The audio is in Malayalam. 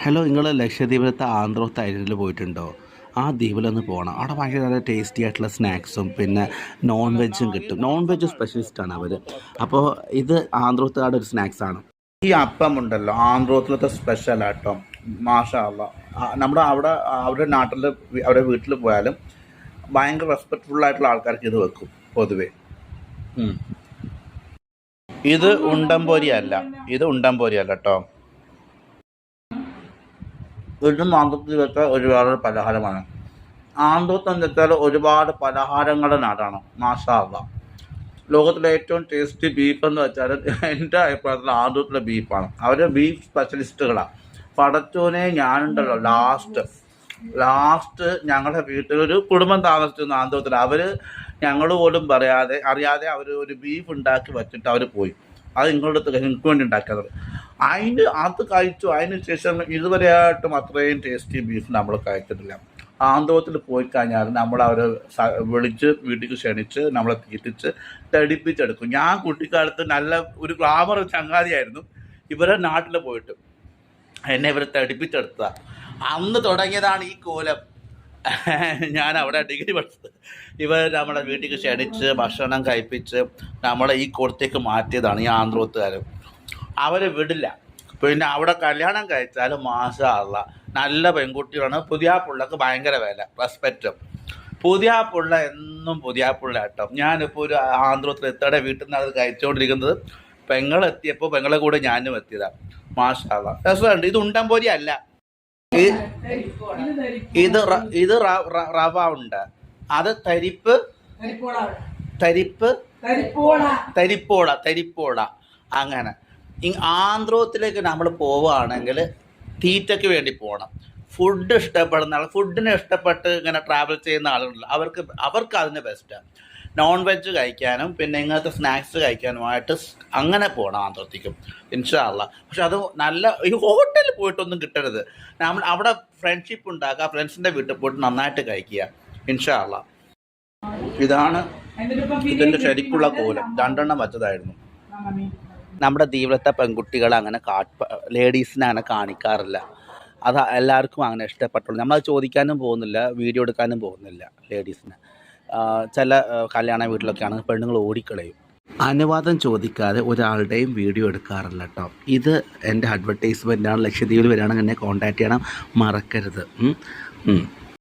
ഹലോ, നിങ്ങൾ ലക്ഷദ്വീപിലത്തെ ആന്ത്രോത്ത് ഐലൻഡിൽ പോയിട്ടുണ്ടോ? ആ ദ്വീപിലൊന്ന് പോകണം. അവിടെ ഭയങ്കര നല്ല ടേസ്റ്റി ആയിട്ടുള്ള സ്നാക്സും പിന്നെ നോൺ വെജും കിട്ടും. നോൺ വെജ് സ്പെഷ്യലിസ്റ്റാണ് അവർ. അപ്പോൾ ഇത് ആന്ത്രോത്തുകാരുടെ ഒരു സ്നാക്സാണ്. ഈ അപ്പം ഉണ്ടല്ലോ ആന്ത്രോത്തിലത്തെ സ്പെഷ്യലാട്ടോ, മാഷാ അല്ലാ. നമ്മുടെ അവരുടെ നാട്ടിൽ അവരുടെ വീട്ടിൽ പോയാലും ഭയങ്കര റെസ്പെക്റ്റ്ഫുൾ ആയിട്ടുള്ള ആൾക്കാർക്ക് ഇത് വെക്കും പൊതുവേ. ഇത് ഉണ്ടംപൊരി അല്ല കേട്ടോ. ഇതും ആന്ത്രത്തിൽ വെച്ചാൽ ഒരുപാട് പലഹാരമാണ്. ആന്ത്രത്ത് എന്ന് വെച്ചാൽ ഒരുപാട് പലഹാരങ്ങളുടെ നാടാണ്. മാഷാ അല്ലാ. ലോകത്തിലെ ഏറ്റവും ടേസ്റ്റി ബീഫ് എന്ന് വെച്ചാൽ എൻ്റെ അഭിപ്രായത്തിൽ ആന്ത്രത്തിലെ ബീഫാണ്. അവർ ബീഫ് സ്പെഷ്യലിസ്റ്റുകളാണ്. പടച്ചോനെ, ഞാനുണ്ടല്ലോ ലാസ്റ്റ് ഞങ്ങളുടെ വീട്ടിലൊരു കുടുംബം താമസിച്ചിരുന്നു ആന്ത്രത്തിൽ. അവർ ഞങ്ങൾ പോലും അറിയാതെ അവർ ഒരു ബീഫ് ഉണ്ടാക്കി വെച്ചിട്ട് അവർ പോയി. അത് നിങ്ങൾക്ക് വേണ്ടി ഉണ്ടാക്കിയത്. അത് കഴിച്ചു. അതിന് ശേഷം ഇതുവരെയായിട്ടും അത്രയും ടേസ്റ്റി ബീഫ് നമ്മൾ കഴിച്ചിട്ടില്ല. ആന്ത്രത്തിൽ പോയി കഴിഞ്ഞാൽ നമ്മൾ അവരെ വിളിച്ച് വീട്ടിലേക്ക് ക്ഷണിച്ച് നമ്മളെ തീറ്റിച്ച് തടിപ്പിച്ചെടുക്കും. ഞാൻ കുട്ടിക്കാലത്ത് നല്ല ഒരു ഗ്ലാമർ ചങ്ങാതിയായിരുന്നു. ഇവരെ നാട്ടിൽ പോയിട്ട് എന്നെ ഇവരെ തടിപ്പിച്ചെടുത്തതാണ്. അന്ന് തുടങ്ങിയതാണ് ഈ കോലം. ഞാൻ അവിടെ ഡിഗ്രി പഠിച്ചത്. ഇവർ നമ്മളെ വീട്ടിലേക്ക് ക്ഷണിച്ച് ഭക്ഷണം കഴിപ്പിച്ച് നമ്മളെ ഈ കൊടുത്തേക്ക് മാറ്റിയതാണ് ഈ ആന്ത്രോത്തുകാരും. അവരെ വിടില്ല. പിന്നെ അവിടെ കല്യാണം കഴിച്ചാൽ മാഷാ അല്ലാ നല്ല പെൺകുട്ടികളാണ്. പുതിയാപ്പിള്ളക്ക് ഭയങ്കര വില, റെസ്പെക്റ്റും. പുതിയാപ്പിള്ള എന്നും പുതിയാപ്പിള്ള കേട്ടോ. ഞാനിപ്പോൾ ഒരു ആന്ത്രോത്തിൽ എത്തടെ വീട്ടിൽ നിന്ന് അത് കഴിച്ചുകൊണ്ടിരിക്കുന്നത്. പെങ്ങളെത്തിയപ്പോൾ പെങ്ങളെ കൂടെ ഞാനും എത്തിയതാണ്. മാഷാ അല്ലാ രസമുണ്ട്. ഇത് ഉണ്ടംപൊരി അല്ല, ഇത് റവ ഉണ്ട്. അത് തരിപ്പോള അങ്ങനെ. ആന്ത്രോത്തിലേക്ക് നമ്മൾ പോവുകയാണെങ്കിൽ തീറ്റയ്ക്ക് വേണ്ടി പോകണം. ഫുഡ് ഇഷ്ടപ്പെടുന്ന ആൾ, ഫുഡിനെ ഇഷ്ടപ്പെട്ട് ഇങ്ങനെ ട്രാവൽ ചെയ്യുന്ന ആളുകളുണ്ട്. അവർക്ക് അതിന് ബെസ്റ്റാണ്. നോൺ വെജ് കഴിക്കാനും പിന്നെ ഇങ്ങനത്തെ സ്നാക്സ് കഴിക്കാനുമായിട്ട് അങ്ങനെ പോകണം ആന്ത്രോത്തിക്കും ഇൻഷാ അല്ലാ. പക്ഷെ അത് നല്ല ഈ ഹോട്ടലിൽ പോയിട്ടൊന്നും കിട്ടരുത്. നമ്മൾ അവിടെ ഫ്രണ്ട്ഷിപ്പ് ഉണ്ടാക്കുക, ഫ്രണ്ട്സിൻ്റെ വീട്ടിൽ പോയിട്ട് നന്നായിട്ട് കഴിക്കുക ഇൻഷാ അല്ലാ. ഇതാണ് ഇതിൻ്റെ ശരിക്കുള്ള കോലം. 2 എണ്ണം വച്ചതായിരുന്നു. നമ്മുടെ ദ്വീപിലത്തെ പെൺകുട്ടികൾ അങ്ങനെ ലേഡീസിനെ അങ്ങനെ കാണിക്കാറില്ല. അത് എല്ലാവർക്കും അങ്ങനെ ഇഷ്ടപ്പെട്ടുള്ളൂ. നമ്മളത് ചോദിക്കാനും പോകുന്നില്ല, വീഡിയോ എടുക്കാനും പോകുന്നില്ല ലേഡീസിനെ. ചില കല്യാണ വീട്ടിലൊക്കെയാണ് പെണ്ണുങ്ങൾ ഓടിക്കളയും. അനുവാദം ചോദിക്കാതെ ഒരാളുടെയും വീഡിയോ എടുക്കാറില്ല കേട്ടോ. ഇത് എൻ്റെ അഡ്വർടൈസ്മെൻറ്റാണ്. ലക്ഷദ്വീപിൽ വരികയാണെങ്കിൽ എന്നെ കോൺടാക്റ്റ് ചെയ്യണം, മറക്കരുത്.